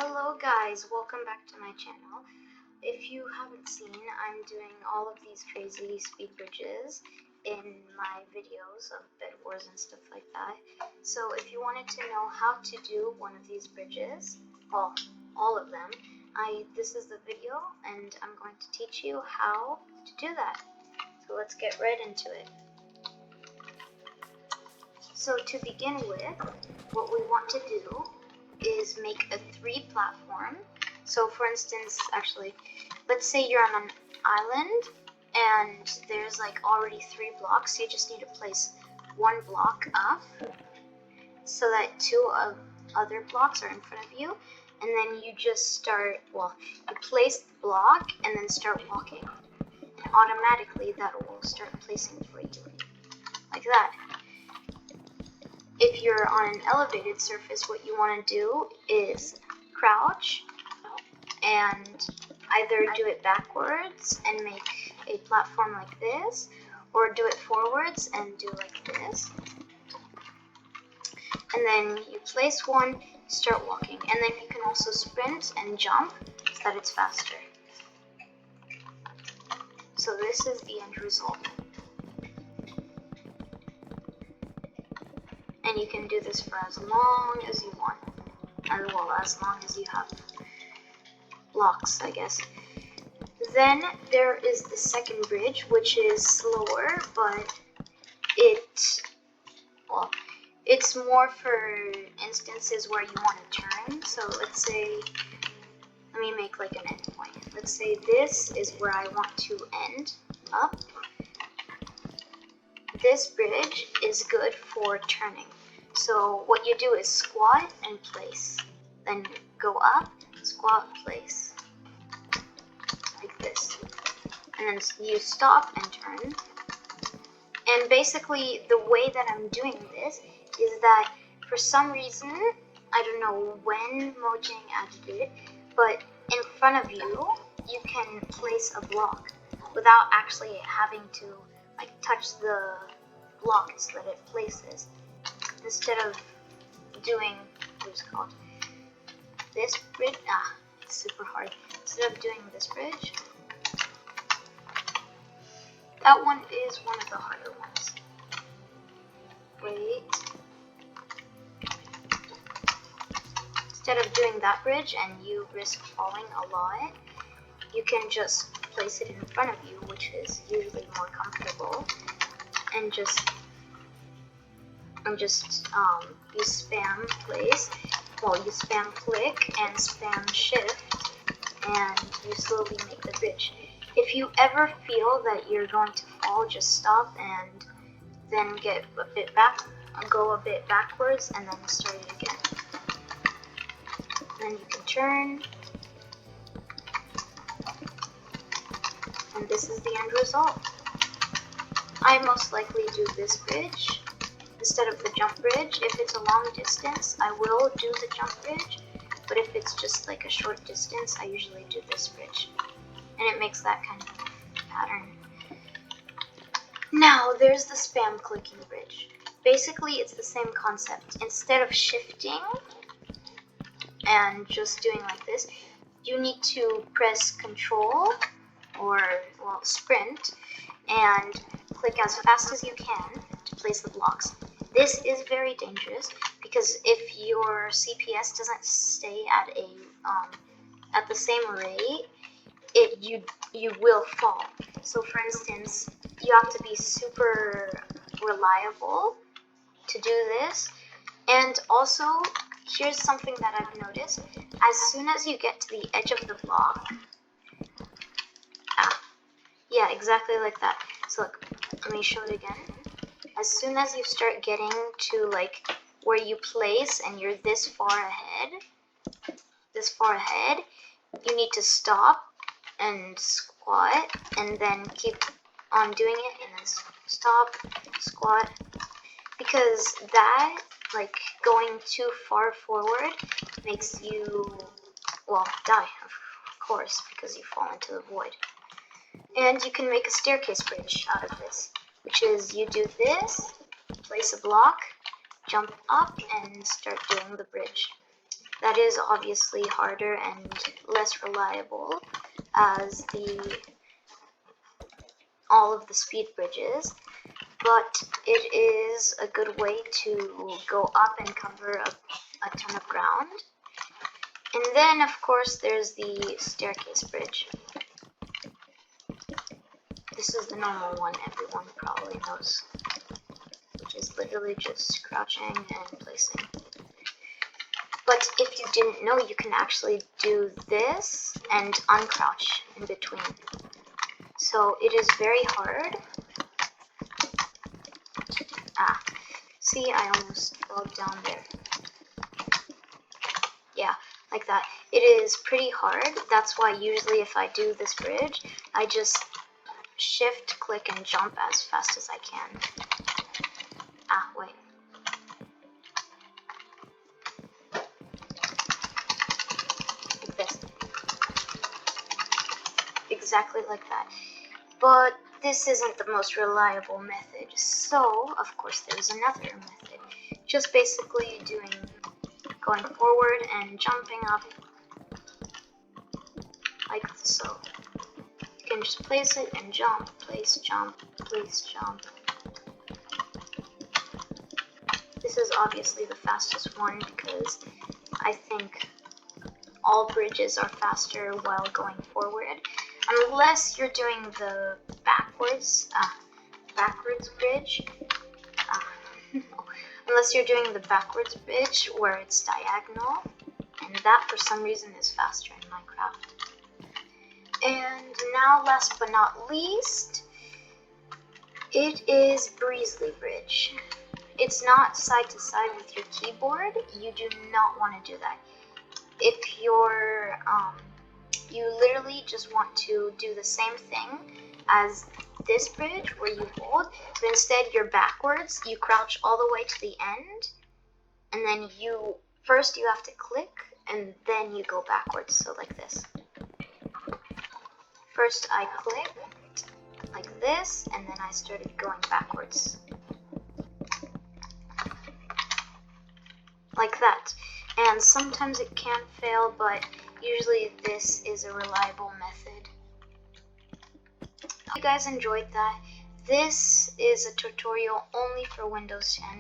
Hello guys, welcome back to my channel. If you haven't seen, I'm doing all of these crazy speed bridges in my videos of Bed Wars and stuff like that. So if you wanted to know how to do one of these bridges, well, all of them, this is the video and I'm going to teach you how to do that. So let's get right into it. So to begin with, what we want to do is make a 3 platform. So for instance, actually, let's say you're on an island and there's like already 3 blocks. You just need to place 1 block up so that 2 of other blocks are in front of you, and then you just start, well, you place the block and then start walking, and automatically that will start placing for you, like that. If you're on an elevated surface, what you want to do is crouch and either do it backwards and make a platform like this, or do it forwards and do like this. And then you place one, start walking, and then you can also sprint and jump so that it's faster. So this is the end result. And you can do this for as long as you want, as well as long as you have blocks, I guess. Then there is the second bridge, which is slower, but it's more for instances where you want to turn. So let's say, let me make like an end point. Let's say this is where I want to end up. This bridge is good for turning. So what you do is squat and place, then go up, squat, place, like this, and then you stop and turn. And basically the way that I'm doing this is that for some reason, I don't know when Mojang added it, but in front of you, you can place a block without actually having to like touch the block so that it places. Instead of doing, what's it called, this bridge, it's super hard. Instead of doing this bridge, that one is one of the harder ones. Wait. Instead of doing that bridge and you risk falling a lot, you can just place it in front of you, which is usually more comfortable, and just you spam place, well, you spam click and spam shift, and you slowly make the bridge. If you ever feel that you're going to fall, just stop and then get a bit back, go a bit backwards, and then start it again. And then you can turn, and this is the end result. I most likely do this bridge instead of the jump bridge. If it's a long distance, I will do the jump bridge, but if it's just like a short distance, I usually do this bridge, and it makes that kind of pattern. Now there's the spam clicking bridge. Basically it's the same concept. Instead of shifting and just doing like this, you need to press control or, well, sprint and click as fast as you can to place the blocks. This is very dangerous because if your CPS doesn't stay at at the same rate, you will fall. So for instance, you have to be super reliable to do this. And also, here's something that I've noticed. As soon as you get to the edge of the block, yeah, exactly like that. So look, let me show it again. As soon as you start getting to like where you place and you're this far ahead, you need to stop and squat and then keep on doing it, and then stop, squat, because that, like, going too far forward makes you, well, die, of course, because you fall into the void. And you can make a staircase bridge out of this, which is you do this, place a block, jump up, and start doing the bridge. That is obviously harder and less reliable as all of the speed bridges, but it is a good way to go up and cover a ton of ground. And then, of course, there's the staircase bridge. This is the normal one everyone probably knows, which is literally just crouching and placing. But if you didn't know, you can actually do this and uncrouch in between. So it is very hard. See, I almost fell down there. Yeah, like that. It is pretty hard. That's why usually if I do this bridge, I just shift, click, and jump as fast as I can. Wait. Like this. Exactly like that. But this isn't the most reliable method, so of course there's another method. Just basically going forward and jumping up like so. You can just place it and jump, place, jump, place, jump. This is obviously the fastest one because I think all bridges are faster while going forward, unless you're doing the backwards bridge. Unless you're doing the backwards bridge where it's diagonal, and that for some reason is faster in Minecraft. And now, last but not least, it is Breezely Bridge. It's not side to side with your keyboard. You do not want to do that. If you're, you literally just want to do the same thing as this bridge where you hold, but instead you're backwards, you crouch all the way to the end, and then first you have to click, and then you go backwards, so like this. First I clicked like this, and then I started going backwards. Like that. And sometimes it can fail, but usually this is a reliable method. If you guys enjoyed that, this is a tutorial only for Windows 10.